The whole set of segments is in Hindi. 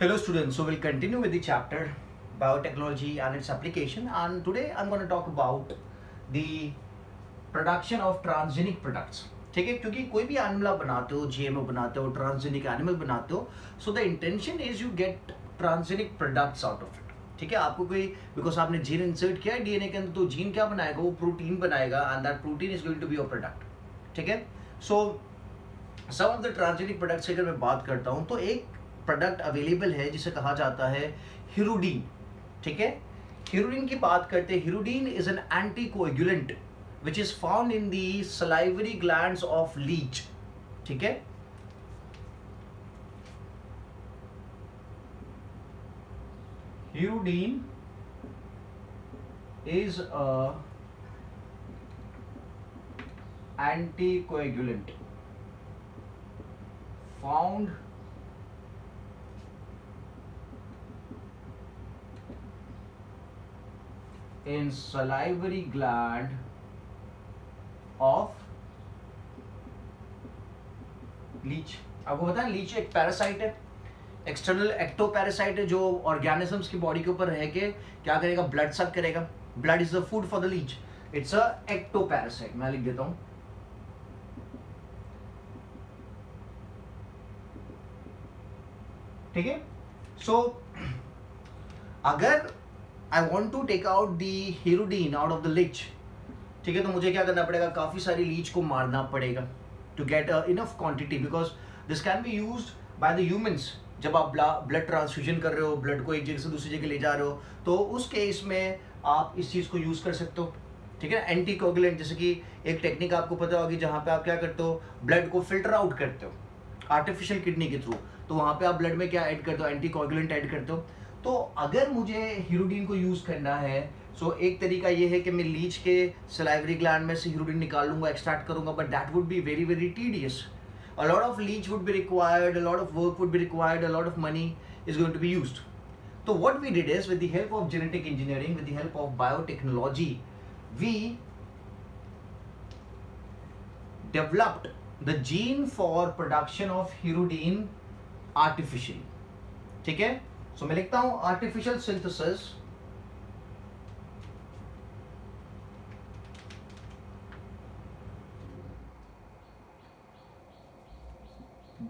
Hello students, so we'll continue with the chapter biotechnology and its application, and today I'm going to talk about the production of transgenic products. ठीक है, क्योंकि कोई भी एनिमल आप बनाते हो, जीएमओ बनाते हो, ट्रांसजेनिक एनिमल बनाते हो, so the intention is you get transgenic products out of it. ठीक है, आपको कोई बिकॉज आपने जीन इंसर्ट किया है डीएनए के अंदर, तो जीन क्या बनाएगा, वो प्रोटीन बनाएगा and that protein is going to be your product. ठीक है, so some of the transgenic products की अगर मैं बात करता हूँ तो एक प्रोडक्ट अवेलेबल है जिसे कहा जाता है हिरुडीन. ठीक है, हिरुडीन की बात करते हैं. Hirudin is an anticoagulant which is found in the salivary glands of leech. ठीक है, hirudin is a anticoagulant found in salivary gland of leech. आपको पता है लीच एक पैरासाइट है, एक्सटर्नल एक्टो पैरासाइट है, जो ऑर्गेनिजम्स की बॉडी के ऊपर रह के क्या करेगा, ब्लड सक करेगा. Blood is the food for the leech. It's a ectoparasite. मैं लिख देता हूं. ठीक है, सो अगर I want to take out the hirudin out of the leech, ठीक है, तो मुझे क्या करना पड़ेगा, काफी सारी लीच को मारना पड़ेगा to get enough quantity, because this can be used by the humans. जब आप ब्लड ट्रांसफ्यूजन कर रहे हो, ब्लड को एक जगह से दूसरी जगह ले जा रहे हो, तो उस केस में आप इस चीज को यूज कर सकते हो. ठीक है, एंटीकोगुलेंट, जैसे कि एक टेक्निक आपको पता होगी जहां पे आप क्या करते हो, ब्लड को फिल्टर आउट करते हो आर्टिफिशियल किडनी के थ्रू, तो वहां पे आप ब्लड में क्या ऐड करते हो, एंटीकोगुलेंट ऐड करते हो. तो अगर मुझे हिरुडीन को यूज करना है, सो एक तरीका ये है कि मैं लीच के सलाइवरी ग्लैंड में से हिरुडीन निकाल लूंगा, एक्सट्रैक्ट करूंगा, but that would be very very tedious. A lot of leech would be required, a lot of work would be required, a lot of money is going to be used. So what we did is, with the help of genetic engineering, with the help of biotechnology, we developed the gene for production of hirudein artificially. ठीक है, so मैं लिखता हूं artificial synthesis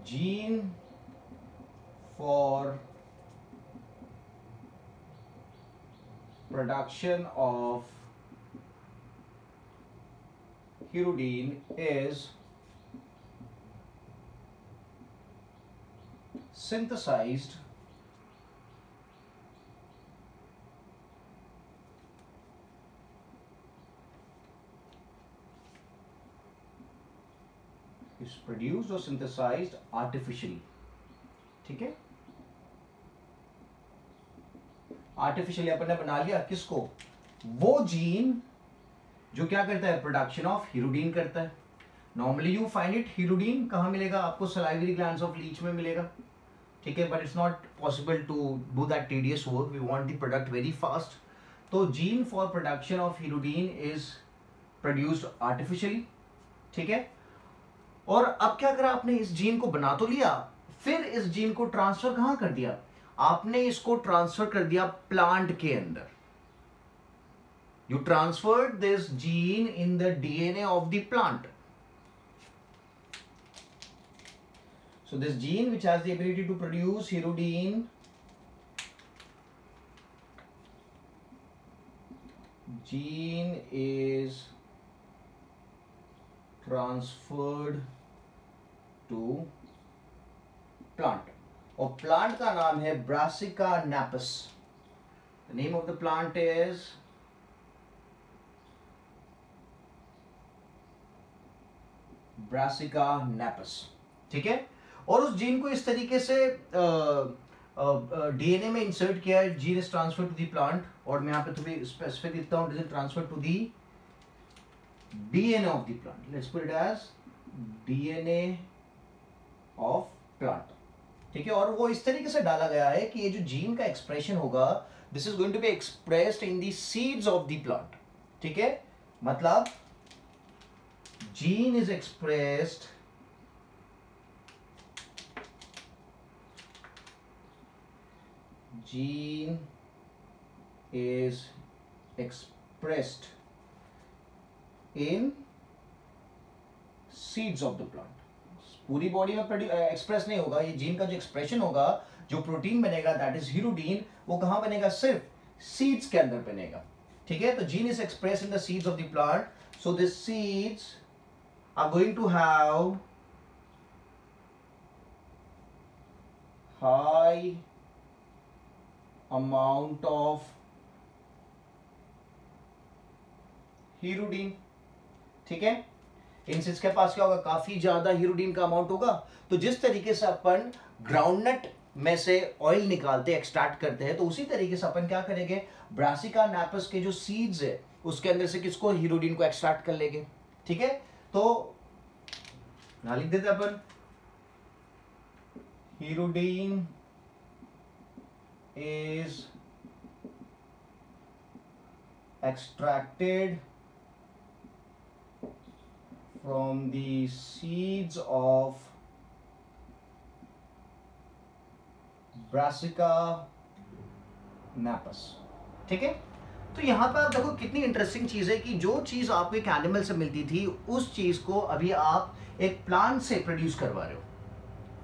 gene for production of hirudein is synthesized is produced or synthesized artificially. ठीक है, आर्टिफिशियली अपन ने बना लिया किसको, वो जीन जो क्या करता है, प्रोडक्शन ऑफ हिरुडीन करता है. नॉर्मली यू फाइंड इट, हिरुडीन कहां मिलेगा आपको, सलाइवरी ग्लैंड्स ऑफ लीच में मिलेगा. ठीक है, but it's not possible to do that tedious work. We want the product very fast. तो gene for production of hirudin is produced artificially. ठीक है, और अब क्या करा आपने, इस जीन को बना तो लिया, फिर इस जीन को ट्रांसफर कहां कर दिया, आपने इसको ट्रांसफर कर दिया प्लांट के अंदर. You transferred this gene in the DNA of the plant. So this gene which has the ability to produce hirudin gene is transferred to plant, और प्लांट का नाम है Brassica napus. The name of the plant is Brassica napus. ठीक है, और उस जीन को इस तरीके से डीएनए में इंसर्ट किया है. Gene is transfer to the plant, और मैं यहां पे थोड़ी स्पेसिफिक लिखता हूं, is transfer to the DNA of the plant. Let's put it as DNA of plant. ठीक है, और वो इस तरीके से डाला गया है कि ये जो जीन का एक्सप्रेशन होगा, this is going to be expressed in the seeds of the plant. ठीक है, मतलब gene is expressed gene is expressed in seeds of the plant. पूरी बॉडी में एक्सप्रेस नहीं होगा, ये जीन का जो एक्सप्रेशन होगा, जो प्रोटीन बनेगा दैट इज हीरोडीन, वो कहां बनेगा? सिर्फ सीड्स के अंदर बनेगा. ठीक है, तो gene is express in the seeds of the plant. So this seeds are going to have high amount of hirudin. ठीक है, इन सीड्स के पास क्या होगा? काफी ज्यादा हीरोडीन का अमाउंट होगा. तो जिस तरीके से अपन ग्राउंडनट में से ऑयल निकालते हैं, एक्सट्रैक्ट करते हैं, तो उसी तरीके से अपन क्या करेंगे? ब्रासिका नैपस के जो सीड्स है उसके अंदर से किसको? हीरोडीन को एक्सट्रैक्ट कर लेंगे. ठीक है, तो यहां लिख देते अपन hirudin is extracted from the seeds of Brassica napus. ठीक है, तो यहां पर आप देखो कितनी इंटरेस्टिंग चीज है कि जो चीज आपको एक एनिमल से मिलती थी उस चीज को अभी आप एक प्लांट से प्रोड्यूस करवा रहे हो.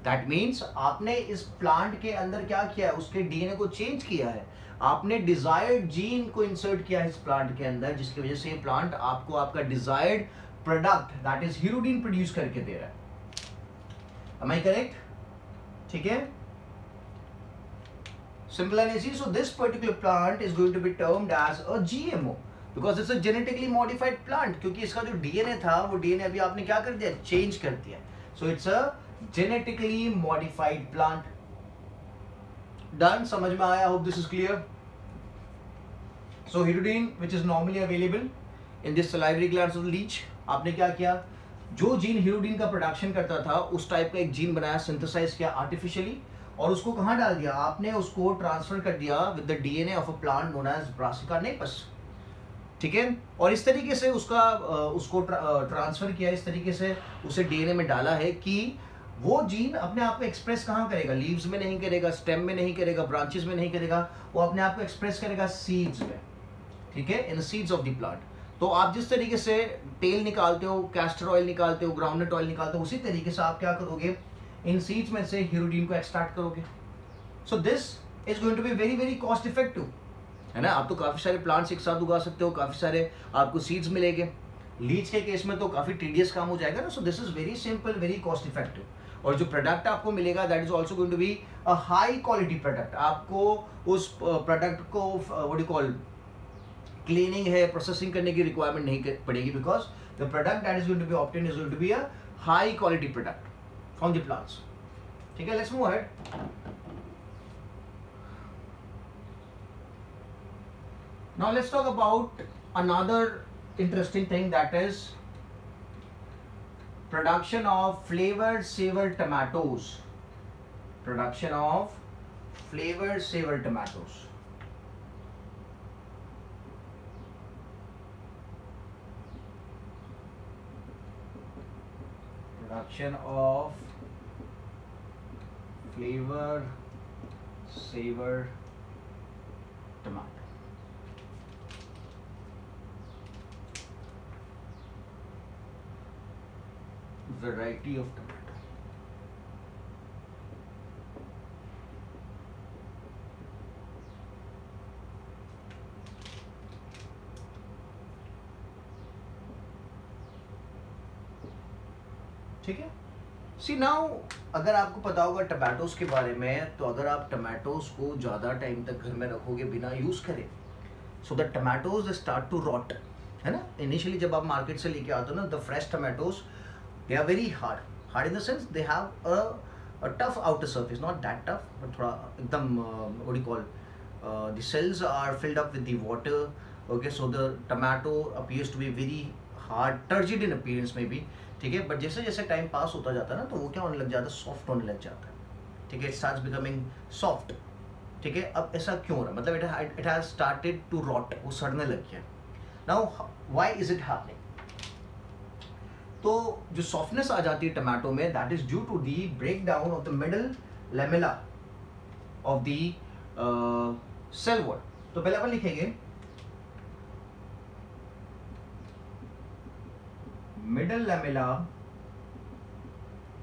दैट मीन्स आपने इस प्लांट के अंदर क्या किया है? उसके डीएनए को चेंज किया है, आपने डिजायर्ड जीन को इंसर्ट किया है इस प्लांट के अंदर, जिसकी वजह से ये प्लांट आपको आपका desired product that is हीरोडीन produce करके दे रहा है. Am I correct? ठीक है, simple and easy. So this particular plant is going to be termed as a GMO because it's a genetically modified plant. क्योंकि इसका जो डीएनए था वो डीएनए अभी आपने क्या कर दिया? चेंज कर दिया. So it's a genetically modified plant. Done? समझ में आया? Hope this is clear. So हीरोडीन which is normally available in this salivary glands of the leech, आपने क्या किया? जो जीन हीरोडीन का प्रोडक्शन करता था उस टाइप का एक जीन बनाया, सिंथेसाइज किया आर्टिफिशियली, और उसको कहाँ डाल दिया? आपने उसको ट्रांसफर कर दिया with the DNA of a plant known as Brassica napus. ठीक है, और इस तरीके से उसको ट्रांसफर किया, इस तरीके से उसे डीएनए में डाला है कि वो जीन अपने आप को एक्सप्रेस कहाँ करेगा? लीव्स में नहीं करेगा, स्टेम में नहीं करेगा, ब्रांचेस में नहीं करेगा, वो अपने आप को एक्सप्रेस करेगा सीड्स में. ठीक है, इन सीड्स ऑफ द प्लांट. तो आप जिस तरीके से तेल निकालते हो, कैस्टर ऑयल निकालते हो, ग्राउंडनट ऑयल निकालते हो, उसी तरीके से आप क्या करोगे? इन सीड्स में से हीरोडीन को एक्सट्रैक्ट करोगे. So this is going to be very very cost effective, है ना. आप तो काफी सारे प्लांट्स एक साथ उगा सकते हो, काफी सारे आपको सीड्स मिलेंगे. लीच के केस में तो काफी टीडियस काम हो जाएगा ना. So this is very simple, very cost effective. और जो प्रोडक्ट आपको मिलेगा that is also going to be a high quality product. आपको उस प्रोडक्ट को व्हाट यू कॉल क्लीनिंग है, प्रोसेसिंग करने की रिक्वायरमेंट नहीं पड़ेगी, because the product that is going to be obtain is going to be a high quality product from the plants. ठीक है, let's move ahead. Now let's talk about another interesting thing that is production of flavored savour tomatoes. Production of flavored savour tomatoes. Production of flavor savour tomato. Variety of tomato. ठीक है, सी नाउ अगर आपको पता होगा टमाटोज के बारे में, तो अगर आप टमाटोज को ज़्यादा टाइम तक घर में रखोगे बिना यूज़ करें, so the tomatoes start to rot, है ना. इनिशियली जब आप मार्केट से लेके आते हो ना, the fresh tomatoes they are very hard in the sense they have a tough outer surface, not that tough but thoda ekdam what do you call, the cells are filled up with the water. Okay, so the tomato appears to be very hard, turgid in appearance maybe. ठीक है, बट जैसे जैसे टाइम पास होता जाता है ना, तो वो क्या होने लग जाता है? सॉफ्ट होने लग जाता है. ठीक है, इट स्टार्ट्स बिकमिंग सॉफ्ट. ठीक है, अब ऐसा क्यों हो रहा है? मतलब it has started to rot, वो सड़ने लग गया. Now why is it happening? तो जो सॉफ्टनेस आ जाती है टमाटो में, that is due to the break down of the middle lamella of the cell wall. तो पहले अपन लिखेंगे middle lamella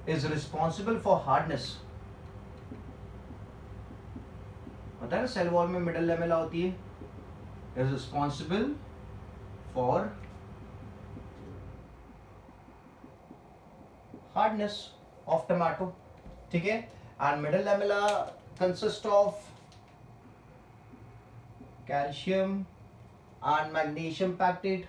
is responsible for hardness. पता है ना सेल वॉल में मिडल लैमेला होती है, is responsible for hardness of tomato. ठीक है, and middle lamella consist of calcium and magnesium pactate.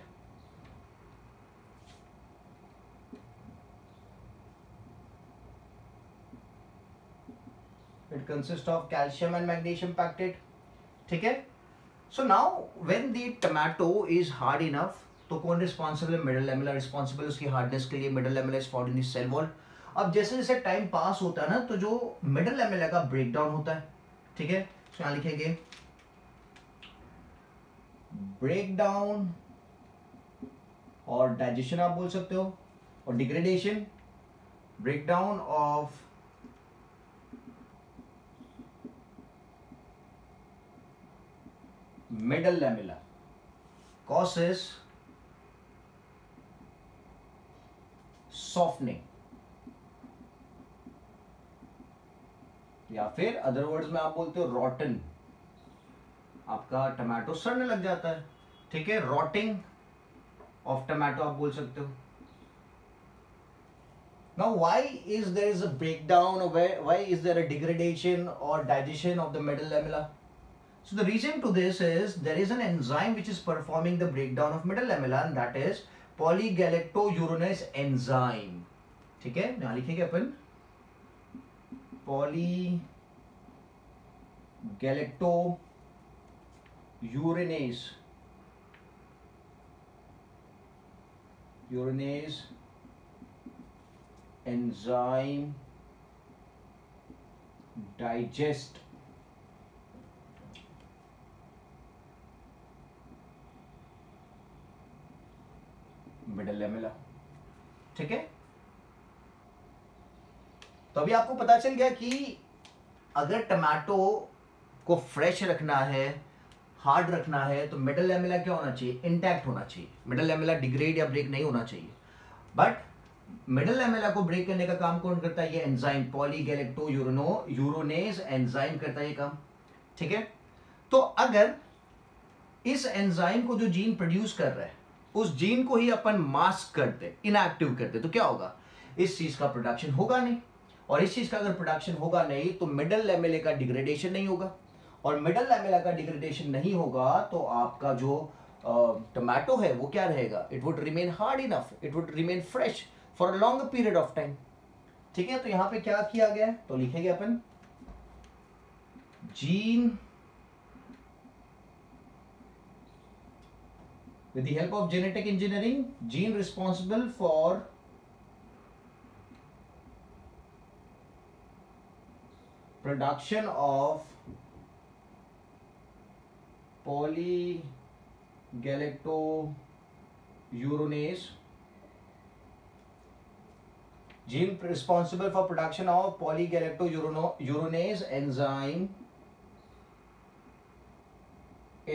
It consists of calcium and magnesium pactate. ठीक है, so now when the tomato is hard enough, तो कौन रिस्पॉन्सिबल है? मिडल लैमेला रिस्पॉन्सिबल उसकी हार्डनेस के लिए। Middle lamella is found in the cell wall. अब जैसे जैसे टाइम पास होता है ना, तो जो मिडल लैमेला का ब्रेक डाउन होता है। ठीक है, तो यहाँ लिखेंगे ब्रेकडाउन और डाइजेशन आप बोल सकते हो, और degradation. Breakdown of middle lamella causes softening, या फिर अदर वर्ड्स में आप बोलते हो रॉटन। आपका टमाटो सड़ने लग जाता है। ठीक है, रॉटिंग ऑफ टमाटो आप बोल सकते हो। Now why is there is a breakdown, or why is there a degradation or digestion of the middle lamella? So the reason to this is there is an enzyme which is performing the breakdown of middle lamella, and that is polygalacturonase enzyme. ठीक है, यहाँ लिखेंगे अपन urinase enzyme digest middle lamella. ठीक है, तो अभी आपको पता चल गया कि अगर टमाटो को फ्रेश रखना है, हार्ड रखना है, तो मिडल लैमेला क्या होना चाहिए? इंटैक्ट होना चाहिए। मिडल लैमेला डिग्रेड या ब्रेक नहीं होना चाहिए। बट मिडल लैमेला को ब्रेक करने का काम कौन करता है? ये एंजाइम पॉलीगैलेक्टोयूरोनेज एंजाइम करता है ये काम। ठीक है, तो अगर इस एंजाइम को जो जीन प्रोड्यूस कर रहा है, उस जीन को ही अपन मास्क करते, इनएक्टिव करते, तो क्या होगा? इस चीज का प्रोडक्शन होगा नहीं, और इस चीज का अगर प्रोडक्शन होगा नहीं तो मिडल लैमेले का डिग्रेडेशन नहीं होगा, और मिडल लैमेला का डिग्रेडेशन नहीं होगा तो आपका जो टमाटो है वो क्या रहेगा? It would remain hard enough, it would remain fresh for a long period of time. ठीक है, तो यहां पे क्या किया गया है? तो लिखेंगे अपन gene with the help of genetic engineering, gene responsible for production of polygalacturonase, gene responsible for production of polygalacturonase enzyme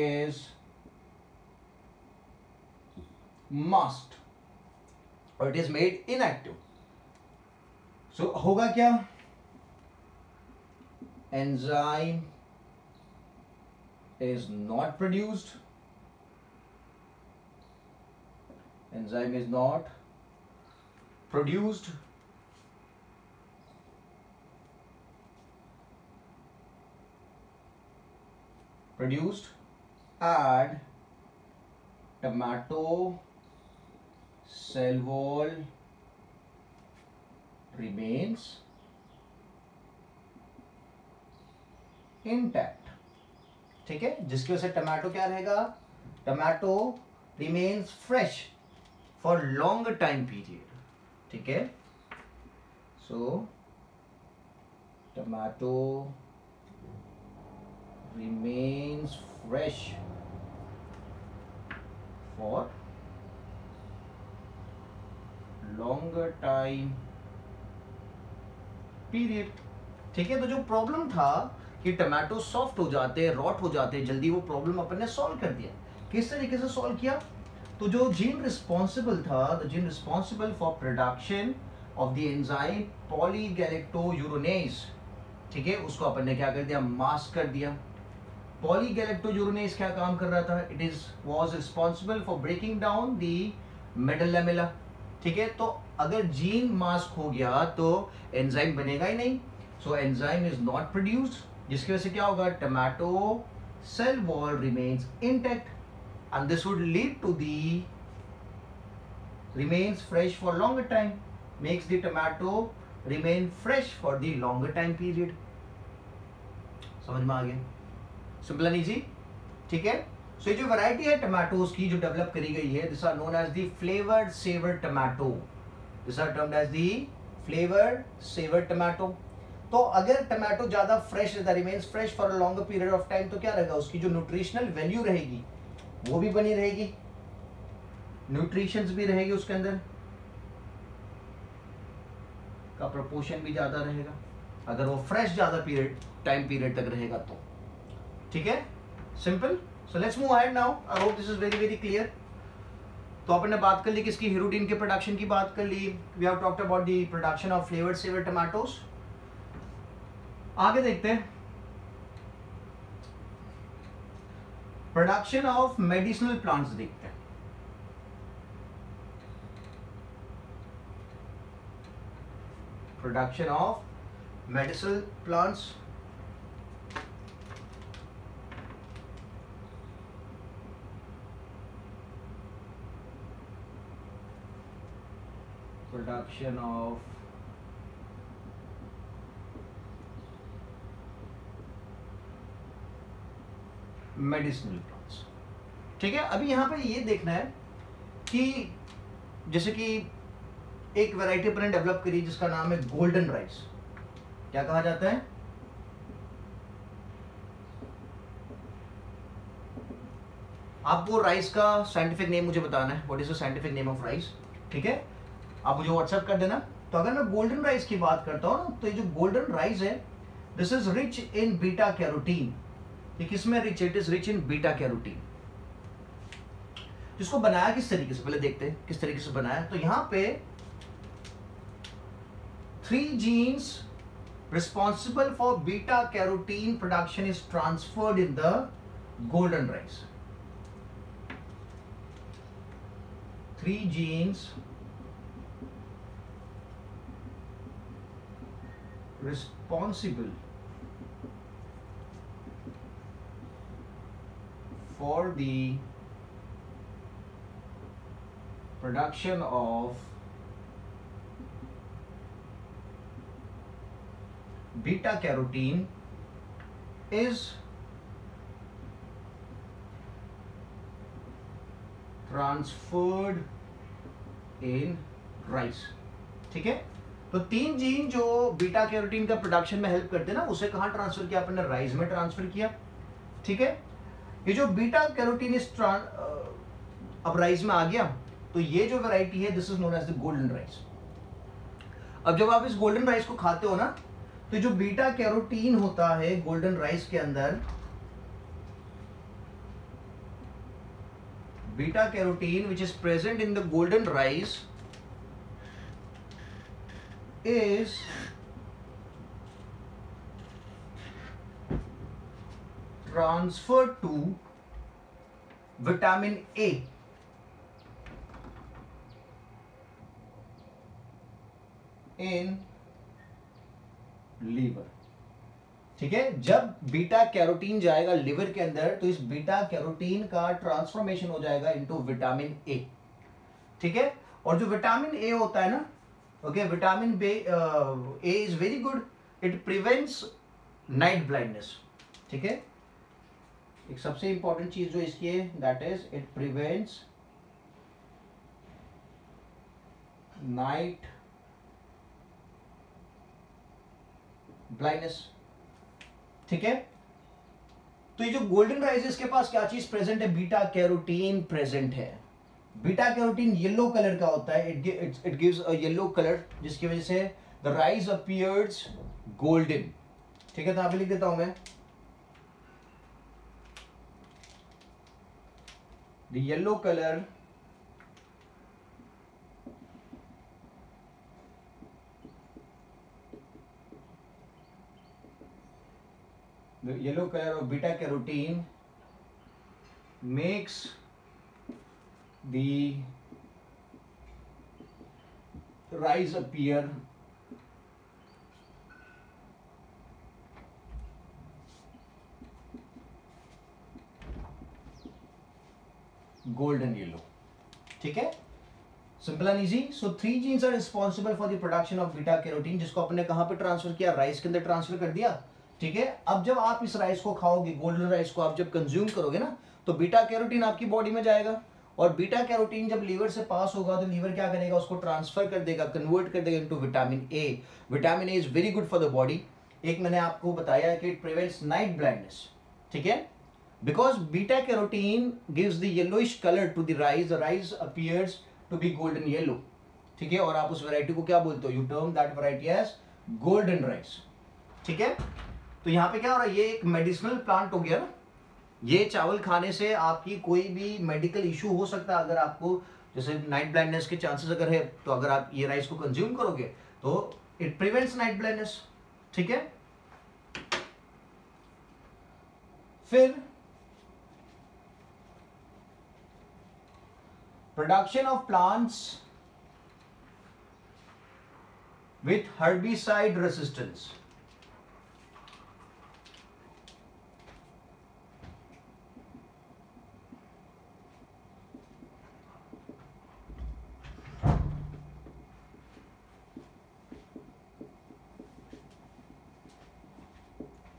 is masked or it is made inactive. So होगा क्या? Enzyme is not produced. Enzyme is not produced. And tomato cell wall remains intact. ठीक है, जिसकी वजह से टमाटो क्या रहेगा? Tomato remains fresh for longer time period. ठीक है, so tomato remains fresh for longer time period. ठीक है, तो जो प्रॉब्लम था कि टमाटो सॉफ्ट हो जाते हैं, रॉट हो जाते हैं जल्दी, वो प्रॉब्लम अपन ने सॉल्व कर दिया। किस तरीके से सॉल्व किया? तो जो जीन रिस्पॉन्सिबल था, the gene responsible for production of the enzyme polygalacturonase, ठीक है, उसको अपन ने क्या कर दिया? मास्क कर दिया। पॉलीगैलेक्टोयूरोनेज क्या काम कर रहा था? It is was responsible for breaking down the middle lamella, ठीक है। तो अगर जीन मास्क हो गया तो एंजाइम बनेगा ही नहीं, so enzyme is not produced, जिसकी वजह से क्या होगा? Tomato cell wall remains intact and this would lead to the remains fresh for longer time, makes the tomato remain fresh for the longer time period। समझ में आ गया? सिंपल एंड इजी, ठीक है। सो ये जो वैरायटी है टमाटोज की जो डेवलप करी गई है, this are known as the flavoured saver tomato, this are termed as the flavoured saver tomato. तो अगर टमाटो ज्यादा फ्रेश रहता, remains fresh for a longer period of time, तो क्या रहेगा? उसकी जो न्यूट्रिशनल वैल्यू रहेगी वो भी बनी रहेगी, न्यूट्रिशंस भी रहेगी उसके अंदर का प्रोपोर्शन भी ज्यादा रहेगा, अगर वो फ्रेश ज्यादा टाइम पीरियड तक रहेगा तो, ठीक है। Simple. So let's move ahead now, I hope this is very very clear. तो अपन ने बात कर ली किसकी? हिरुडीन के प्रोडक्शन की बात कर ली। We have talked about the production of flavoured savour tomatoes. आगे देखते हैं प्रोडक्शन ऑफ मेडिसिनल प्लांट्स देखते हैं। Production of medicinal plants, production of medicinal plants, ठीक है। अभी यहां पे ये देखना है कि जैसे कि एक वैरायटी अपन ने डेवलप करी जिसका नाम है गोल्डन राइस। क्या कहा जाता है? आपको राइस का साइंटिफिक नेम मुझे बताना है, what is the scientific name of rice, ठीक है। आप मुझे व्हाट्सएप कर देना। तो अगर मैं गोल्डन राइस की बात करता हूं ना, तो ये जो गोल्डन राइस है, this is rich in beta carotene. ये किसमें rich? It is rich in beta carotene. जिसको बनाया किस तरीके से, पहले देखते हैं किस तरीके से बनाया। तो यहां पे 3 genes responsible for beta carotene production is transferred in the golden rice. 3 genes responsible for the production of beta carotene is transferred in rice, ठीक है। तो 3 जीन जो बीटा कैरोटीन का प्रोडक्शन में हेल्प करते हैं ना, उसे कहां ट्रांसफर किया? अपन ने राइस में ट्रांसफर किया, ठीक है। ये जो बीटा कैरोटीन इस अब राइस में आ गया, तो ये जो वैरायटी है this is known as the golden rice. अब जब आप इस गोल्डन राइस को खाते हो ना, तो जो बीटा कैरोटीन होता है गोल्डन राइस के अंदर, beta carotene which is present in the golden rice is transferred to vitamin A in liver, ठीक है। जब बीटा कैरोटीन जाएगा लिवर के अंदर, तो इस बीटा कैरोटीन का ट्रांसफॉर्मेशन हो जाएगा इनटू विटामिन ए, ठीक है। और जो विटामिन ए होता है ना, okay, vitamin A is very good, it prevents night blindness, ठीक है। एक सबसे इंपॉर्टेंट चीज जो इसकी है, that is it prevents night blindness, ठीक है। तो ये जो गोल्डन राइस है, इसके पास क्या चीज प्रेजेंट है? बीटा कैरोटीन प्रेजेंट है। बीटा कैरोटीन येलो कलर का होता है, it gives a yellow colour, जिसकी वजह से द राइस अपीयर्स गोल्डन, ठीक है, तो यहाँ पे लिख देता हूं मैं the yellow colour of beta carotene makes the rice appear golden yellow. ठीक है, simple and easy. So 3 genes are responsible for the production of beta carotene, जिसको अपने कहां पे ट्रांसफर किया, राइस के अंदर ट्रांसफर कर दिया. ठीक है, अब जब आप इस राइस को खाओगे, गोल्डन राइस को आप जब कंज्यूम करोगे ना, तो बीटा कैरोटीन आपकी बॉडी में जाएगा, और बीटा कैरोटीन जब लीवर से पास होगा तो लीवर क्या करेगा, उसको ट्रांसफर कर देगा, कन्वर्ट कर देगा into vitamin A. Vitamin A is very good for the body. एक मैंने आपको बताया कि इट प्रिवेंट्स नाइट ब्लाइंडनेस. ठीक है, because beta carotene gives the yellowish colour to the rice, the rice appears to be golden yellow. ठीक है, और आप उस वैरायटी को क्या बोलते हो, you term that variety as golden rice. ठीक है, तो यहाँ पे क्या हो रहा है, ये एक मेडिसिनल प्लांट हो गया ना. ये चावल खाने से आपकी कोई भी मेडिकल इशू हो सकता है. अगर आपको जैसे नाइट ब्लाइंडनेस के चांसेस अगर है, तो अगर आप ये राइस को कंज्यूम करोगे तो इट प्रिवेंट्स नाइट ब्लाइंडनेस. ठीक है, फिर production of plants with herbicide resistance.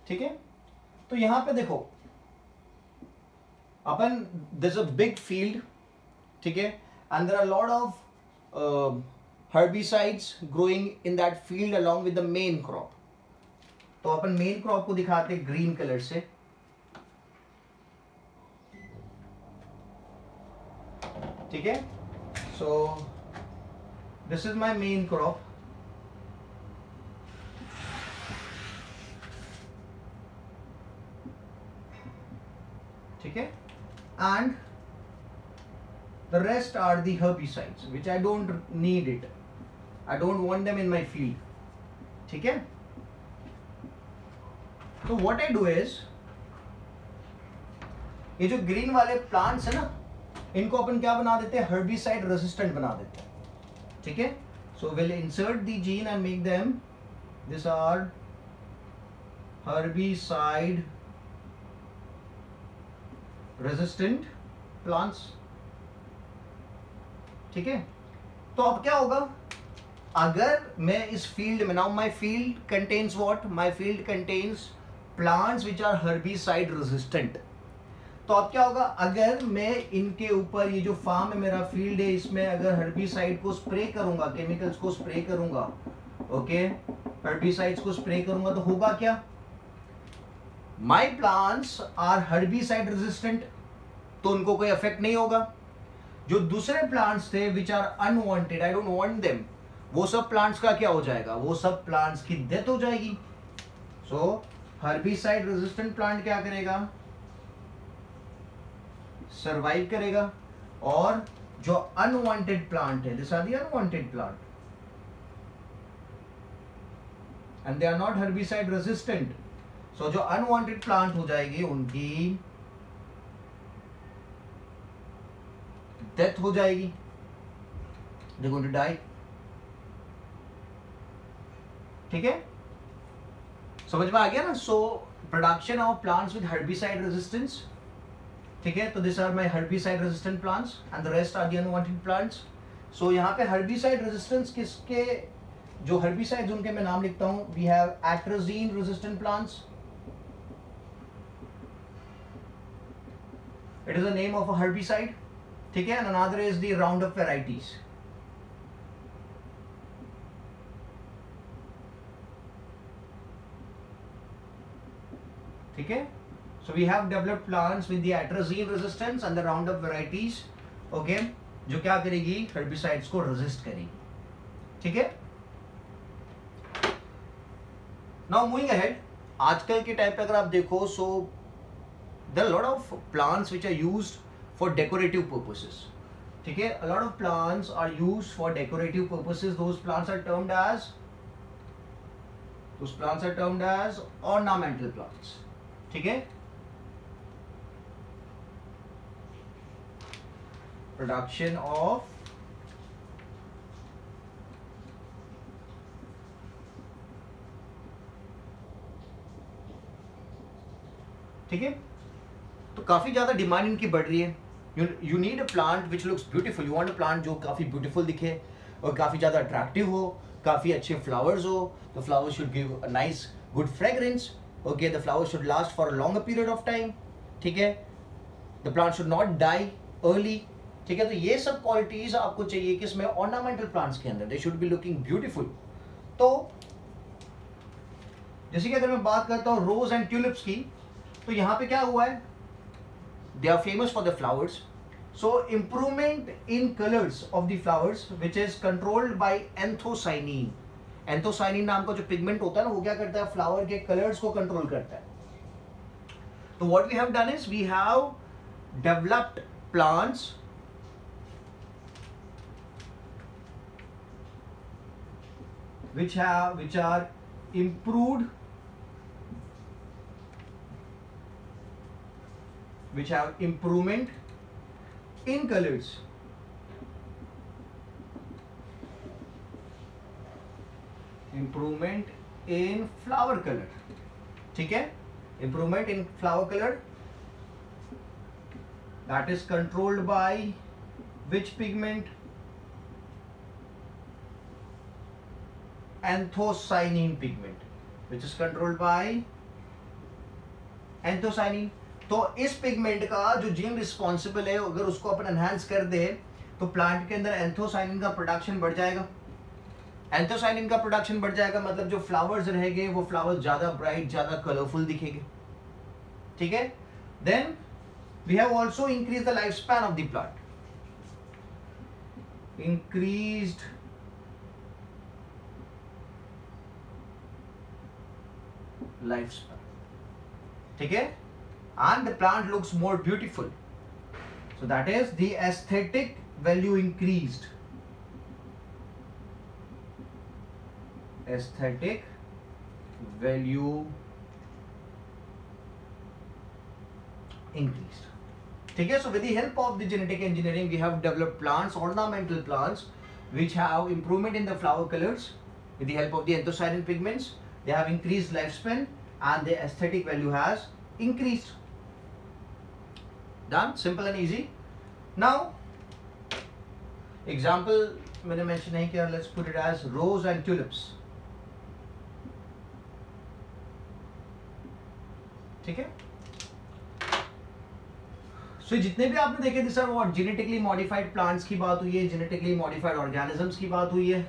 ठीक है, तो यहां पे देखो अपन दिस अ बिग फील्ड. ठीक है, and there are lot of herbicides growing in that field along with the main crop. तो अपन मेन क्रॉप को दिखाते ग्रीन कलर से. ठीक है, सो this is my main crop. ठीक है, and the rest are the herbicides which I don't need it, I don't want them in my field. ठीक है, तो what I do is, ये जो ग्रीन वाले प्लांट्स है ना, इनको अपन क्या बना देते हैं, हर्बिसाइड रेजिस्टेंट बना देते हैं. ठीक है, so we'll insert the gene and make them, these are herbicide resistant plants. ठीक है, तो अब क्या होगा, अगर मैं इस फील्ड में, now my field contains what, my field contains plants which are herbicide resistant. तो अब क्या होगा, अगर मैं इनके ऊपर, ये जो फार्म है मेरा, फील्ड है, इसमें अगर हर्बिसाइड को स्प्रे करूंगा, केमिकल्स को स्प्रे करूंगा, ओके, हर्बिसाइड्स को स्प्रे करूंगा, तो होगा क्या, My plants are herbicide resistant, तो उनको कोई इफेक्ट नहीं होगा. जो दूसरे प्लांट्स थे which are unwanted, I don't want them, वो सब प्लांट्स का क्या हो जाएगा, वो सब प्लांट्स की डेथ हो जाएगी. सो हर्बिसाइड रेजिस्टेंट प्लांट क्या करेगा, सरवाइव करेगा, और जो अनवांटेड प्लांट है, this are the unwanted plant and they are not herbicide resistant. So जो अनवांटेड प्लांट हो जाएगी, उनकी डेथ हो जाएगी, दे गोइंग टू डाई. ठीक है, समझ में आ गया ना. So production of plants with herbicide resistance. ठीक है, तो this are my herbicide resistant plants and the rest are the unwanted plants. So यहाँ पे हर्बिसाइड रेजिस्टेंस किसके, जो हर्बिसाइड्स उनके मैं नाम लिखता हूं. We have atrazine resistant plants, it is the name of a herbicide. ठीक है, and another is the Roundup varieties. ठीक है, so we have developed plants with the atrazine resistance and the Roundup varieties, okay, जो क्या करेगी, herbicides को resist करेगी. ठीक है, now moving ahead, आजकल के टाइम पे अगर आप देखो, so there are lot of plants which are used for decorative purposes. ठीक है, a lot of plants are used for decorative purposes. Those plants are termed as ornamental plants. ठीक है, production of ठीक है, तो काफी ज्यादा डिमांड इनकी बढ़ रही है. You need a plant which looks beautiful. You want a plant जो काफी ब्यूटीफुल दिखे और काफी ज्यादा अट्रैक्टिव हो, काफी अच्छे फ्लावर्स हो. The flowers should give a nice good fragrance. Okay, the flowers should last for a longer period of time. ठीक है, the plant should not die early. ठीक है, तो ये सब क्वालिटीज आपको चाहिए कि इसमें ऑर्नामेंटल प्लांट्स के अंदर they should be looking beautiful. तो जैसे कि अगर मैं बात करता हूं रोज एंड ट्यूलिप्स की, तो यहां पे क्या हुआ है, they are famous for the flowers. So improvement in colours of the flowers which is controlled by anthocyanin. Anthocyanin नाम का जो पिगमेंट होता है ना, वो क्या करता है, फ्लावर के कलर्स को कंट्रोल करता है. तो what we have done is we have developed plants which are improved, which have improvement in colors. Improvement in flower color. ठीक है, improvement in flower color that is controlled by which pigment? Anthocyanin pigment, which is controlled by anthocyanin. तो इस पिगमेंट का जो जीन रिस्पॉन्सिबल है, अगर उसको अपन एनहांस कर दे तो प्लांट के अंदर एंथोसाइनिन का प्रोडक्शन बढ़ जाएगा. एंथोसाइनिन का प्रोडक्शन बढ़ जाएगा मतलब जो फ्लावर्स रहेंगे वो फ्लावर्स ज्यादा ब्राइट, ज्यादा कलरफुल दिखेंगे. ठीक है, then we have also increase the life span of the plant. Increased lifespan. ठीक है, and the plant looks more beautiful. So that is the aesthetic value increased. Aesthetic value increased. ठीक है, so with the help of the genetic engineering we have developed plants, ornamental plants, which have improvement in the flower colors with the help of the anthocyanin pigments. They have increased lifespan and the aesthetic value has increased. Done, simple and easy. Now example मैंने mention नहीं किया, let's put it as rose and tulips. ठीक है, so जितने भी आपने देखे थे सर, वो genetically modified plants की बात हुई है, genetically modified organisms की बात हुई है.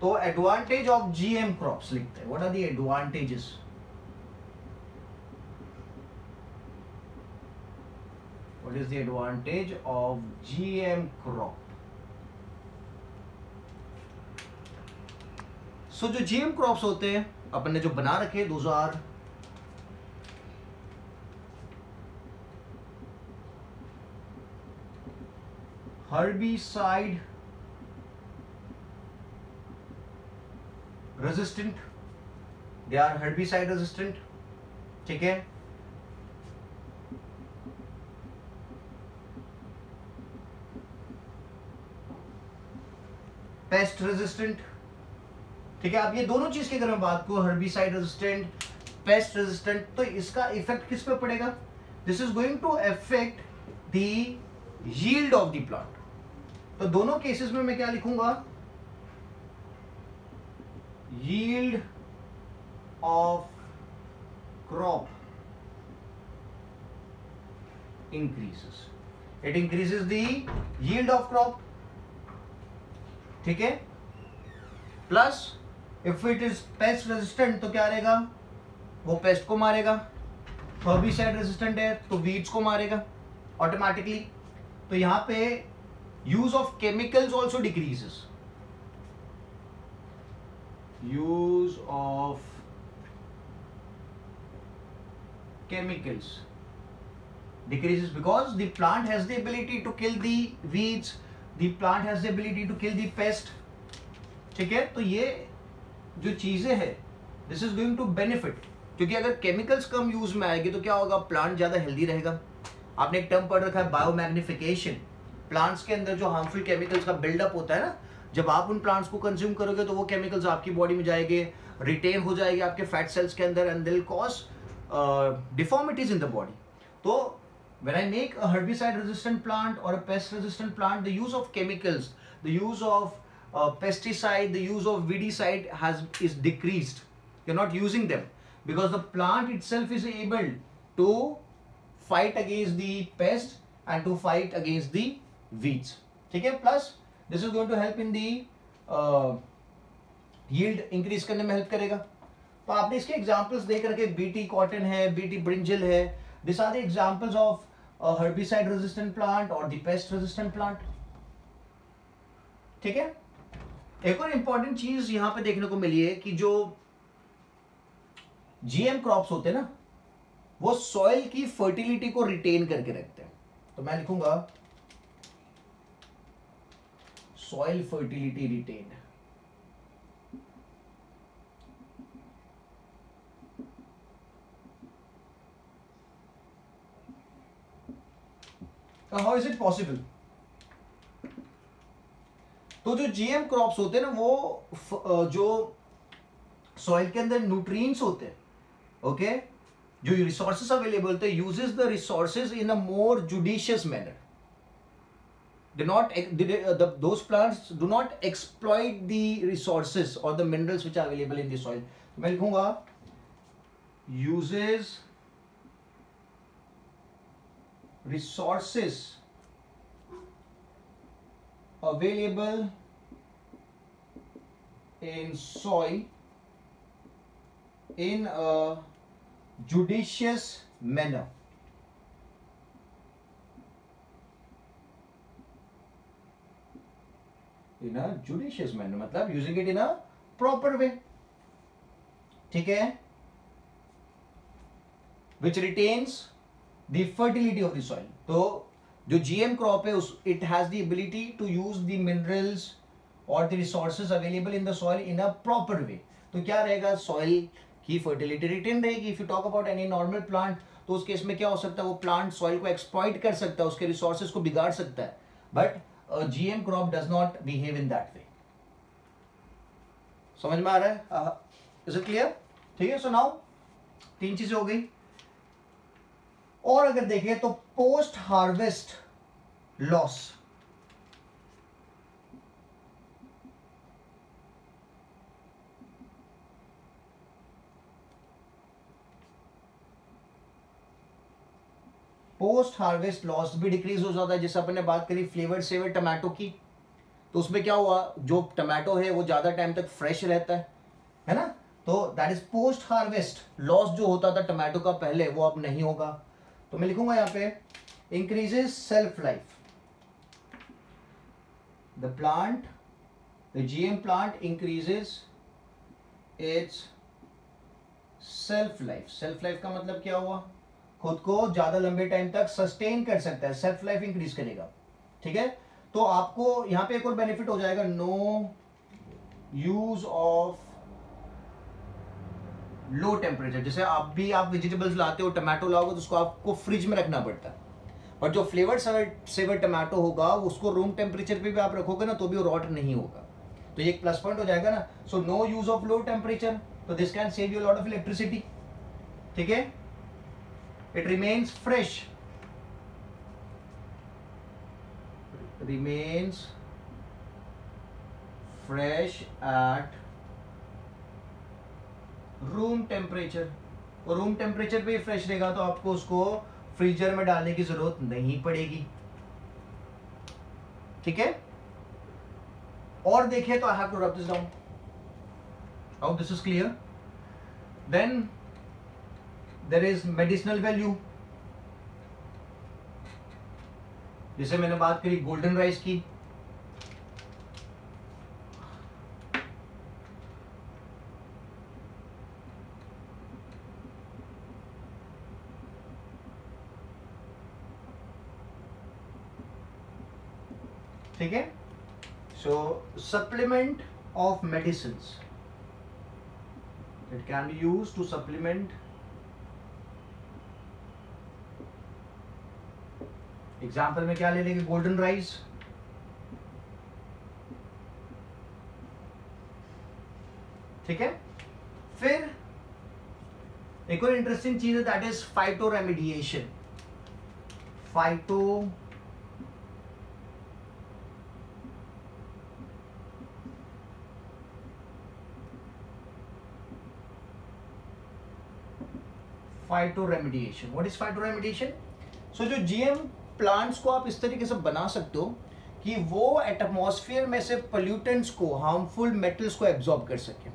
तो एडवांटेज ऑफ जीएम क्रॉप्स लिखते हैं. What are the advantages? What is the advantage of GM crop? So जो जीएम क्रॉप्स होते हैं अपन ने जो बना रखे, those are herbicide resistant. They are herbicide resistant. ठीक है, पेस्ट रेजिस्टेंट. ठीक है, अब ये दोनों चीज की अगर मैं बात करूं, हर्बिसाइड रेजिस्टेंट, पेस्ट रेजिस्टेंट, तो इसका इफेक्ट किस पे पड़ेगा? This is going to affect the yield of the plant. तो दोनों केसेस में मैं क्या लिखूंगा? yield of crop increases. It increases the yield of crop. ठीक है, plus if it is pest resistant तो क्या रहेगा? वो पेस्ट को मारेगा. हर्बिसाइड रेजिस्टेंट है तो वीड्स को मारेगा ऑटोमेटिकली. तो यहां पे use of chemicals also decreases. use of chemicals decreases because the plant has the ability to kill the weeds, the plant has the ability to kill the pest. ठीक है, तो ये जो चीजें है this is going to benefit, क्योंकि अगर केमिकल्स कम यूज में आएगी तो क्या होगा, प्लांट ज्यादा हेल्दी रहेगा. आपने एक टर्म पढ़ रखा है बायोमैग्निफिकेशन. प्लांट्स के अंदर जो हार्मफुल केमिकल्स का बिल्डअप होता है ना, जब आप उन प्लांट्स को कंज्यूम करोगे तो वो केमिकल्स आपकी बॉडी में जाएंगे, रिटेन हो जाएंगे आपके फैट सेल्स के अंदर and they will cause deformities in the body. तो when I make a herbicide resistant plant और a pest resistant plant, the use of chemicals, the use of pesticide, the use of weedicide is decreased. You're not using them because the plant itself is able to fight against the pest and to fight against the weeds. ठीक है, plus this is going to help in the yield increase करने में help करेगा. तो आपने इसके examples देख रखे, BT cotton है, BT brinjal है. These are the examples of a herbicide resistant plant or the pest resistant plant. ठीक है. एक और इंपॉर्टेंट चीज यहां पे देखने को मिली है कि जो जीएम क्रॉप्स होते हैं ना, वो सॉइल की फर्टिलिटी को रिटेन करके रखते हैं. तो मैं लिखूंगा soil fertility retain. How is it possible? तो जो जीएम क्रॉप्स होते हैं ना, वो जो सॉइल के अंदर न्यूट्रिएंट्स होते हैं, ओके, जो रिसोर्सेस अवेलेबल होते हैं, uses the resources in a more judicious manner. Those plants do not exploit the resources or the minerals which are available in the soil. मैं लिखूंगा uses resources available in soil in a judicious manner. In a judicious manner मतलब using it in a proper way. ठीक है, which retains the fertility of the soil. तो जो GM क्रॉप है उस it has the ability to use the minerals or the resources available in the soil in a proper way. तो क्या रहेगा, सॉइल की फर्टिलिटी रिटेन रहेगी. If you talk about any normal plant, तो उस केस में क्या हो सकता है, वो प्लांट सॉइल को एक्सप्लॉइट कर सकता है, उसके रिसोर्सेज को बिगाड़ सकता है. But GM crop does not behave in that way. समझ में आ रहा है? Is it clear? ठीक है. सो नाउ 3 चीजें हो गई. और अगर देखें तो post harvest loss, post harvest loss भी डिक्रीज हो जाता है. जैसे अपन ने बात करी फ्लेवर्ड सेवर टमाटो की, तो उसमें क्या हुआ, जो टमाटो है वो ज्यादा टाइम तक फ्रेश रहता है ना. तो that is post harvest loss. जो होता था टमाटो का पहले, वो अब नहीं होगा. तो मैं लिखूंगा यहां पे increases self life. The plant, the GM plant increases it's self life. Self life का मतलब क्या हुआ, खुद को ज्यादा लंबे टाइम तक सस्टेन कर सकता है, सेल्फ लाइफ इंक्रीज करेगा. ठीक है. तो आपको यहां पे एक और बेनिफिट हो जाएगा, no use of low temperature. जैसे आप वेजिटेबल्स लाते हो, टमाटो लाओगे तो उसको आपको फ्रिज में रखना पड़ता है. और जो फ्लेवर्ड सेवर टमाटो होगा उसको रूम टेम्परेचर पे भी आप रखोगे ना तो भी वो रॉट नहीं होगा. तो ये एक प्लस पॉइंट हो जाएगा ना. So no use of low temperature, तो this can save you lot of electricity. ठीक है. It remains fresh, remains fresh at room temperature. और रूम टेम्परेचर पे फ्रेश रहेगा तो आपको उसको फ्रीजर में डालने की जरूरत नहीं पड़ेगी. ठीक है. और देखिए तो I have to rub this down. How this is clear. Then there is medicinal value. जैसे मैंने बात करी गोल्डन राइस की, ठीक है। So supplement of medicine, it can be use to supplement. Example में क्या ले लेंगे, गोल्डन राइस, ठीक है। फिर एक और इंटरेस्टिंग चीज है, that is phytoremediation. Phyto phytoremediation. What is phytoremediation? So जो जीएम प्लांट्स को आप इस तरीके से बना सकते हो कि वो एटमॉस्फेयर में से पोल्यूटेंट्स को, हार्मफुल मेटल्स को एब्जॉर्ब कर सके।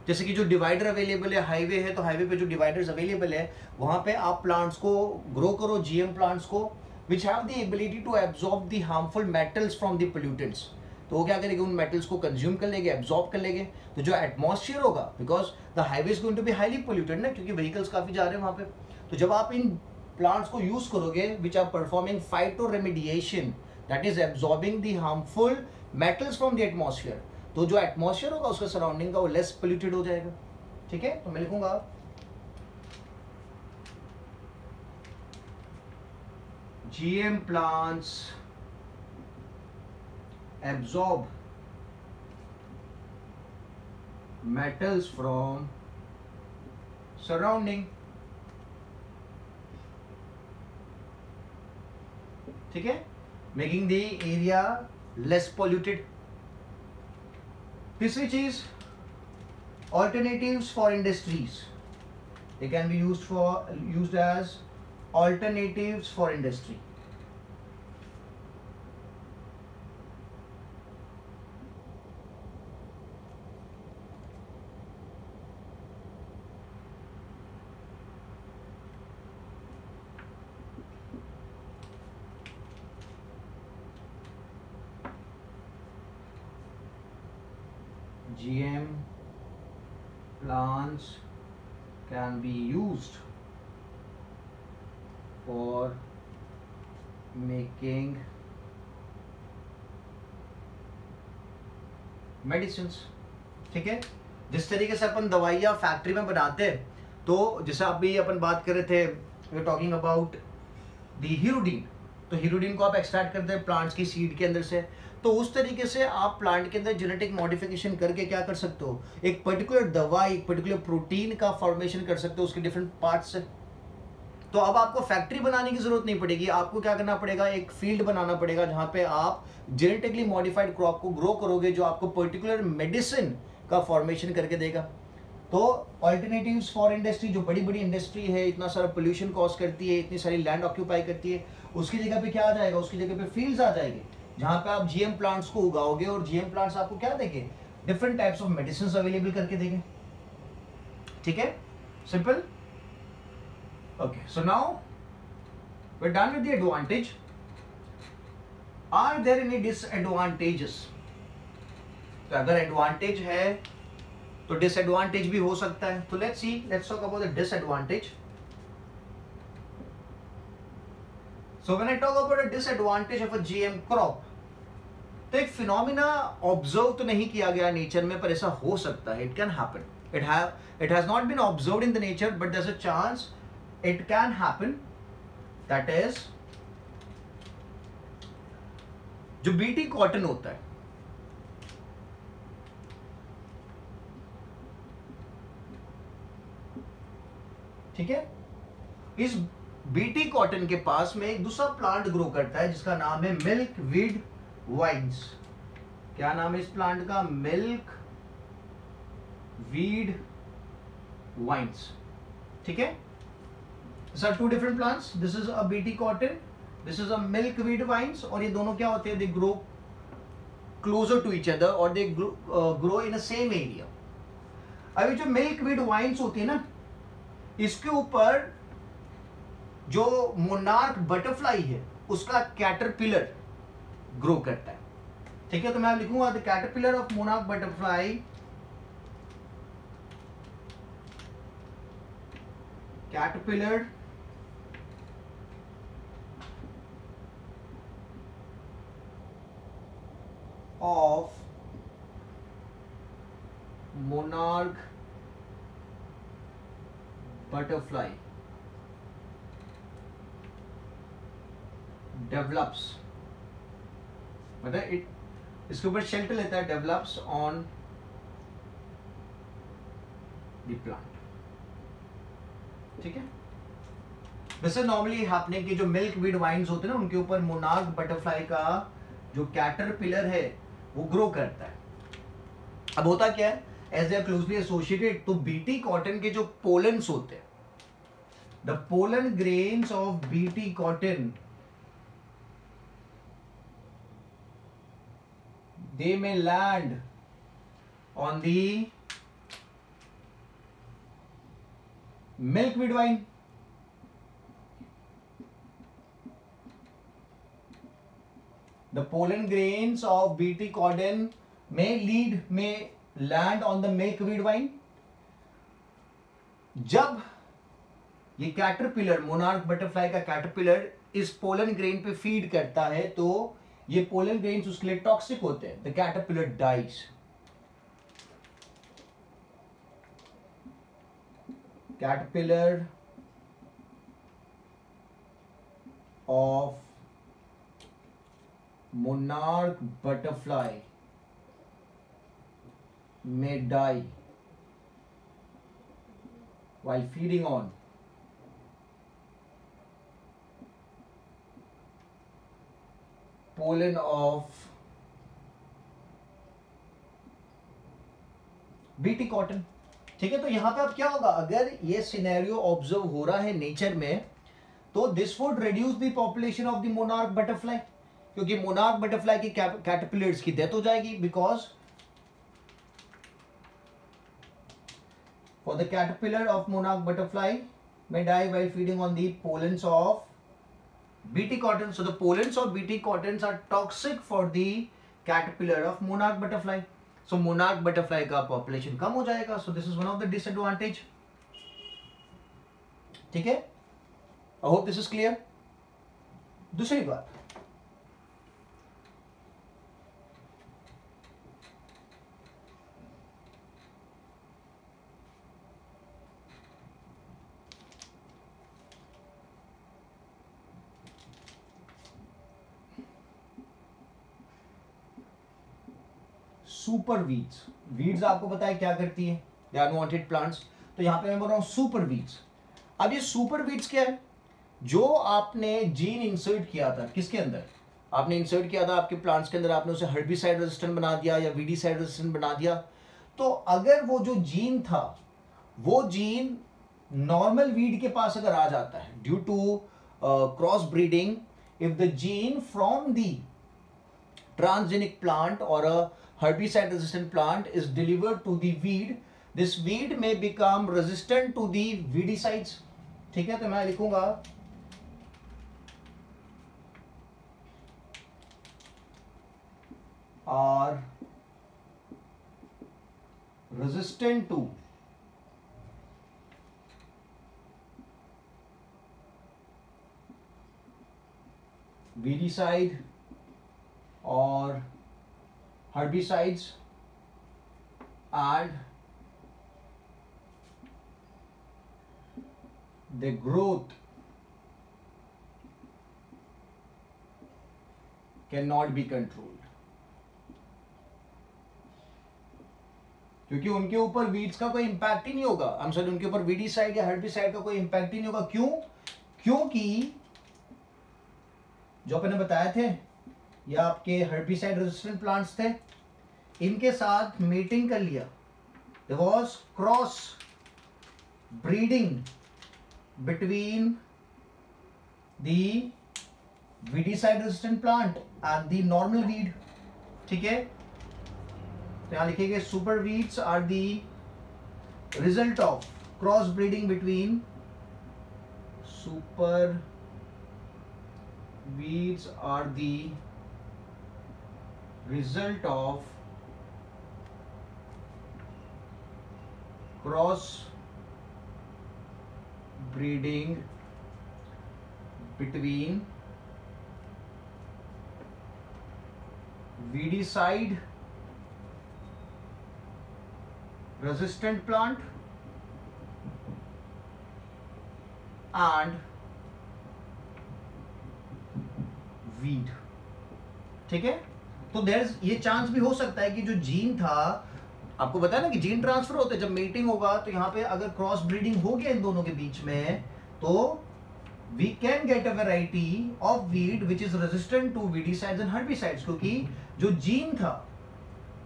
जैसे कि जो डिवाइडर अवेलेबल है, हाईवे है तो हाईवे पे जो डिवाइडर्स अवेलेबल है वहां पे आप प्लांट्स को ग्रो करो, जीएम प्लांट्स को, which have the ability to absorb the harmful metals from the pollutants. तो वो क्या करेंगे, उन मेटल्स को कंज्यूम कर लेंगे, एब्जॉर्ब कर लेंगे। तो जो एटमॉस्फेयर होगा, because the highway is going to be highly polluted ना, क्योंकि व्हीकल्स काफी जा रहे हैं वहां पे। तो जब आप इन प्लांट्स को यूज करोगे which are performing phyto remediation, that is absorbing the harmful metals from the atmosphere, तो जो एटमॉस्फेयर होगा उसका सराउंडिंग का वो लेस पोल्यूटेड हो जाएगा। ठीक है, तो मैं लिखूंगा GM plants absorb metals from surrounding। ठीक है, making the area less polluted. तीसरी चीज, alternatives for industries, they can be used as alternatives for industry। GM plants can be used for making medicines। ठीक है, जिस तरीके से अपन दवाइयाँ फैक्ट्री में बनाते हैं, तो जैसे अभी अपन बात कर रहे थे, we are talking about the hirudin, तो हीरोडीन को आप एक्सट्रैक्ट करते हैं प्लांट्स की सीड के अंदर से। तो उस तरीके से आप प्लांट के अंदर जेनेटिक मॉडिफिकेशन करके क्या कर सकते हो, एक पर्टिकुलर दवा, एक पर्टिकुलर प्रोटीन का फॉर्मेशन कर सकते हो उसके डिफरेंट पार्ट्स से। तो अब आपको फैक्ट्री बनाने की जरूरत नहीं पड़ेगी, आपको क्या करना पड़ेगा, एक फील्ड बनाना पड़ेगा जहां पे आप जेनेटिकली मॉडिफाइड क्रॉप को ग्रो करोगे, जो आपको पर्टिकुलर मेडिसिन का फॉर्मेशन करके देगा। तो ऑल्टरनेटिव्स फॉर इंडस्ट्री, जो बड़ी बड़ी इंडस्ट्री है, इतना सारा पोल्यूशन कॉज करती है, इतनी सारी लैंड ऑक्यूपाई करती है, उसकी जगह पे क्या आ जाएगा, उसकी जगह पे फील्ड्स आ जाएंगे जहां पे आप जीएम प्लांट्स को उगाओगे, और जीएम प्लांट्स आपको क्या देंगे, different types of medicine available करके देंगे। ठीक है, simple. Okay, so now we are done with the advantage. Are there any disadvantages? तो अगर एडवांटेज है तो डिसएडवांटेज भी हो सकता है। तो let's talk about the disadvantage. So when I talk about a disadvantage of a GM crop, तो एक फिनोमिना ऑब्जर्व तो नहीं किया गया नेचर में, पर ऐसा हो सकता है, it can happen. It has not been observed in the nature, but there is a chance it can happen. That is, जो बीटी कॉटन होता है, ठीक है, इस बीटी कॉटन के पास में एक दूसरा प्लांट ग्रो करता है जिसका नाम है मिल्क वीड वाइन्स। क्या नाम है इस प्लांट का? Milk weed vines. ठीक है, this are two different plants, this is a BT cotton, this is a milk weed vines. और ये दोनों क्या होते हैं, they grow closer to each other और they grow in a same area. अभी जो मिल्क वीड वाइन्स होती है ना, इसके ऊपर जो मोनार्क बटरफ्लाई है उसका कैटरपिलर ग्रो करता है। ठीक है, तो मैं लिखूंगा the caterpillar of monarch butterfly caterpillar of monarch butterfly develops, मतलब इसके ऊपर शेल्टर लेता है, डेवलप्स ऑन द प्लांट, ठीक है। वैसे नॉर्मली हैपनिंग कि जो मिल्क वीड वाइन्स होते हैं ना, उनके ऊपर मोनार्क बटरफ्लाई का जो कैटरपिलर है वो ग्रो करता है। अब होता क्या है, as they are closely associated, तो बीटी कॉटन के जो पोलन्स होते हैं, the pollen grains of BT cotton, they may land on the milkweed vine. The pollen grains of BT cotton may land on the milkweed vine. जब ये कैटरपिलर, मोनार्क बटरफ्लाई का कैटरपिलर इस पोलन ग्रेन पे फीड करता है, तो ये पोलन ग्रेन्स उसके लिए टॉक्सिक होते हैं। The caterpillar dies. Caterpillar of monarch butterfly may die while feeding on pollen of BT cotton, ठीक है। तो यहां पे अब क्या होगा, अगर ये सिनेरियो ऑब्जर्व हो रहा है नेचर में, तो this would reduce the population of the monarch butterfly, क्योंकि मोनार्क बटरफ्लाई की कैटरपिलर्स की डेथ हो जाएगी, because for the caterpillar of monarch butterfly may die while feeding on the pollens of BT cotton. So the pollens of BT cottons are toxic for the caterpillar of monarch butterfly. So monarch butterfly का population कम हो जाएगा. So this is one of the disadvantage. ठीक है? I hope this is clear. दूसरी बात, सुपर वीड्स। वीड्स आपको पता है क्या करती है, दे आर अनवांटेड प्लांट्स। तो यहां पे मैं बोल रहा हूं सुपर वीड्स। अब ये सुपर वीड्स क्या है, जो आपने जीन इंसर्ट किया था, किसके अंदर आपने इंसर्ट किया था, आपके प्लांट्स के अंदर, आपने उसे हर्बिसाइड रेजिस्टेंट बना दिया या वीडीसाइड रेजिस्टेंट बना दिया। तो अगर वो जो जीन था, वो जीन नॉर्मल वीड के पास अगर आ जाता है due to cross breeding, if the gene from the transgenic plant or a herbicide resistant plant is delivered to the weed, this weed may become resistant to the weedicides. ठीक है, तो मैं लिखूंगा are resistant to weedicide or herbicides, and the growth cannot be controlled, क्योंकि उनके ऊपर वीड्स का कोई इंपैक्ट ही नहीं होगा। हम सर उनके ऊपर वीडीसाइड या हर्बिसाइड का कोई इंपैक्ट ही नहीं होगा। क्यों? क्योंकि जो मैंने बताया थे, या आपके हर्बिसाइड रेजिस्टेंट प्लांट्स थे, इनके साथ मीटिंग कर लिया, there was cross breeding between the weedicide resistant plant and the normal weed. ठीक है, तो यहां लिखेंगे super weeds are the result of cross breeding between super weeds are the result of cross breeding between weedicide resistant plant and weed. ठीक है, तो देयर ये चांस भी हो सकता है कि जो जीन था, आपको बताया ना कि जीन ट्रांसफर होते हैं, जब मीटिंग होगा तो यहाँ पे अगर क्रॉस ब्रीडिंग हो गया इन दोनों के बीच में, तो we can get a variety of weed which is resistant to weedicides and herbicides, क्योंकि जो जीन था,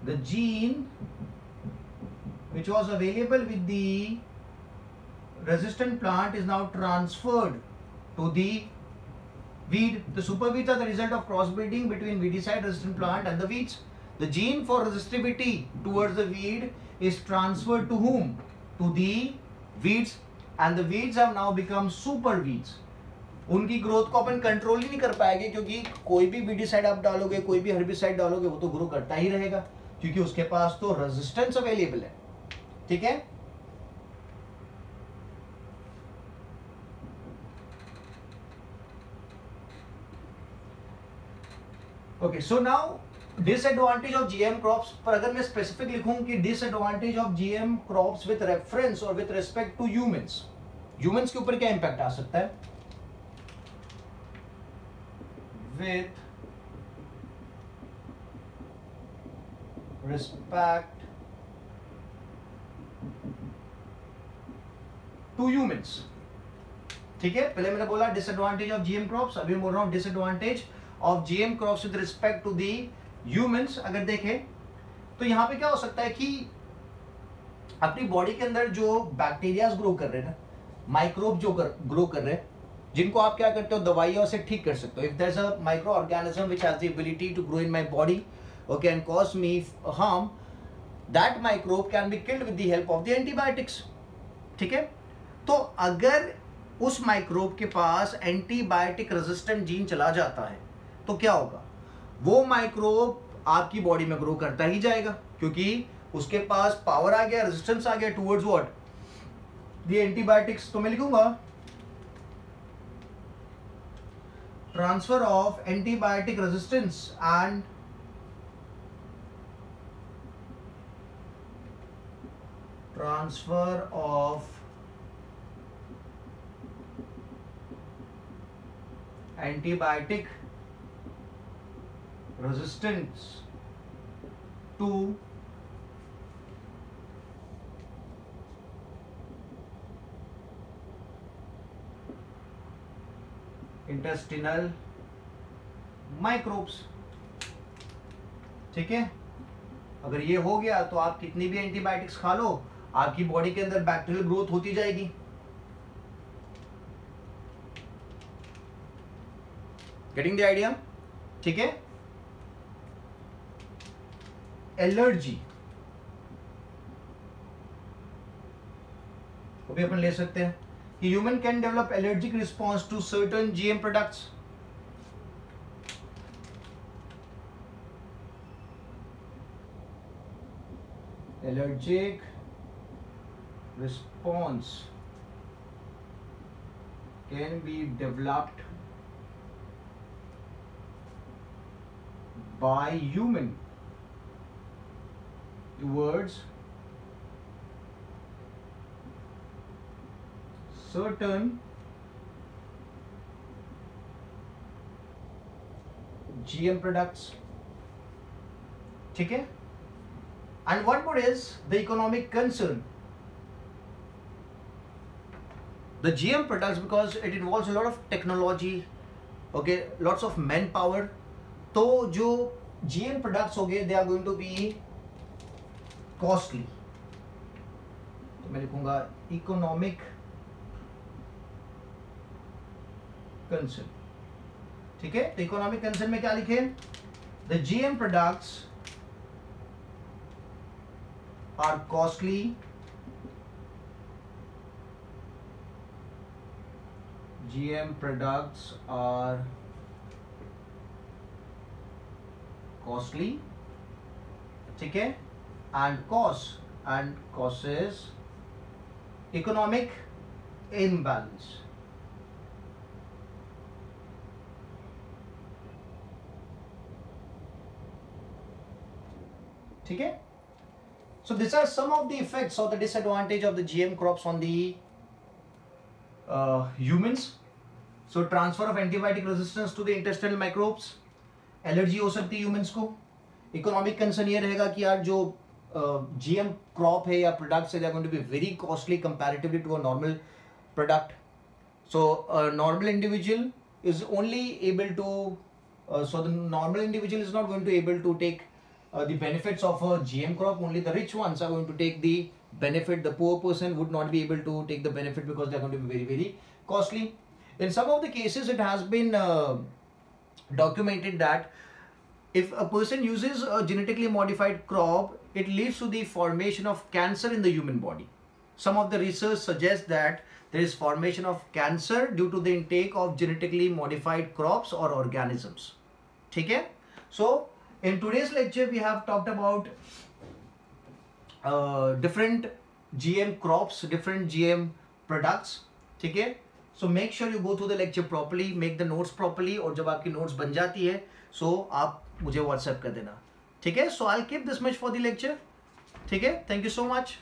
the gene which was available with the resistant plant is now transferred to the weed. The super weeds are the result of crossbreeding between weedicide resistant plant and the weeds. The gene for resistivity towards the weed is transferred to whom? To the weeds, and the weeds have now become super weeds. उनकी ग्रोथ को अपन कंट्रोल ही नहीं कर पाएंगे, क्योंकि कोई भी वीडिसाइड आप डालोगे, कोई भी हर्बिसाइड डालोगे, वो तो ग्रो करता ही रहेगा, क्योंकि उसके पास तो रेजिस्टेंस अवेलेबल है. ठीक है, okay. So now disadvantage of GM crops पर अगर मैं स्पेसिफिक लिखूं कि disadvantage of GM crops with reference और with respect to humans, humans के ऊपर क्या इंपैक्ट आ सकता है? With respect to humans. ठीक है, पहले मैंने बोला डिसएडवांटेज ऑफ जीएम क्रॉप्स, अभी बोल रहा हूं disadvantage of GM crops with respect to the humans. अगर देखें तो यहां पे क्या हो सकता है कि अपनी बॉडी के अंदर जो बैक्टीरियाज ग्रो कर रहे हैं ना, माइक्रोब जो ग्रो कर रहे हैं, जिनको आप क्या करते हो, दवाइयों से ठीक कर सकते हो. If there is a micro organism which has the ability to grow in my body, okay, and cause me harm, that microbe can be killed with the help of the antibiotics. ठीक है, तो अगर उस माइक्रोब के पास एंटीबायोटिक रेजिस्टेंट जीन चला जाता है तो क्या होगा? वो माइक्रोब आपकी बॉडी में ग्रो करता ही जाएगा, क्योंकि उसके पास पावर आ गया, रेजिस्टेंस आ गया टुवर्ड्स व्हाट? The antibiotics. तो मैं लिखूंगा transfer of antibiotic resistance and transfer of antibiotic resistance to intestinal microbes. ठीक है, अगर ये हो गया तो आप कितनी भी एंटीबायोटिक्स खा लो, आपकी बॉडी के अंदर बैक्टीरियल ग्रोथ होती जाएगी. Getting the idea? ठीक है, एलर्जी को भी अपन ले सकते हैं कि human can develop allergic response to certain GM products. Allergic response can be developed by human towards certain GM products. ठीक है, and one more is the economic concern. The GM products, because it involves a lot of technology, okay, lots of manpower. तो जो जीएम प्रोडक्ट्स हो गए, they are going to be costly. तो मैं लिखूंगा इकोनॉमिक कंसर्न. ठीक है, तो इकोनॉमिक कंसर्न में क्या लिखे? The GM products are costly, GM products are costly. ठीक है, and causes economic imbalance. ठीक है. So these are some of the effects or the disadvantage of the GM crops on the humans. So transfer of antibiotic resistance to the intestinal microbes, allergy हो सकती है ह्यूमंस को. इकोनॉमिक कंसर्न ये रहेगा कि यार जो जीएम क्रॉप है या प्रोडक्ट्स है, they are going to be very costly comparatively to a normal product. So normal individual is only able to so the normal individual is not going to able to take the benefits of a GM crop. Only the rich ones are going to take the benefit. The poor person would not be able to take the benefit because they are going to be very, very costly. In some of the cases, it has been documented that if a person uses a genetically modified crop, it leads to the formation of cancer in the human body. Some of the research suggests that there is formation of cancer due to the intake of genetically modified crops or organisms. ठीक है? So in today's lecture we have talked about different GM crops, different GM products. ठीक है? So make sure you go through the lecture properly, make the notes properly, और जब आपकी notes बन जाती है so आप मुझे WhatsApp कर देना. ठीक है? So I'll keep this much for the lecture. ठीक है? Thank you so much.